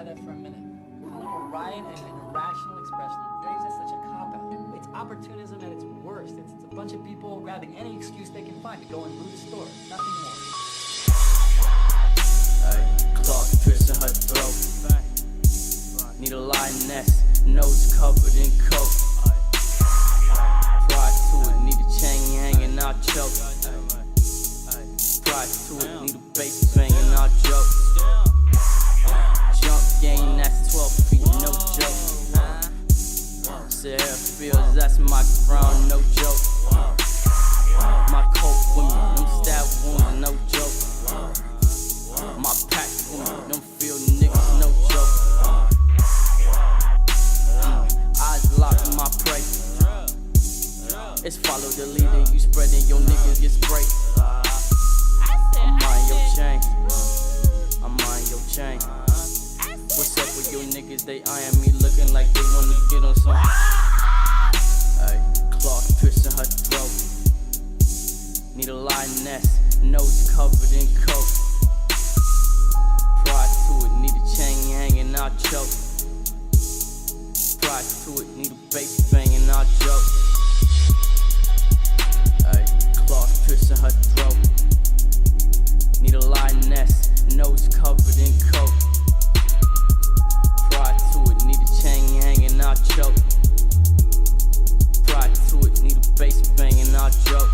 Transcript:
simplify that for a minute. Calling a riot and an irrational expression of rage is such a cop-out. It's opportunism at its worst. It's a bunch of people grabbing any excuse they can find to go and loot a store. Nothing more. Clock piercing her throat. Need a lioness, nose covered in coke. Pride to it, need a chain hanging out choke. Pride to it, need a bass banging out joke. Jump game, that's 12 feet, no joke. Say how it feels, that's my crown, no joke. My coat with me, them stab wounds, no joke. My pack with me, them field niggas, no joke. Eyes locked, my prey. It's follow the leader, you spreading, your niggas get sprayed. I'm on your chain. I'm on your chain. What's up with your niggas? They eyeing me looking like they wanna get on some. Cloth piercing her throat. Need a lioness, nose covered in coke. Pride to it, need a chain hanging out choke. Pride to it, need a bass banging out joke. Cloth piercing her throat. Need a lioness, nose covered in coke. Pride to it, need a chain hanging out choke. Pride to it, need a bass banging out joke.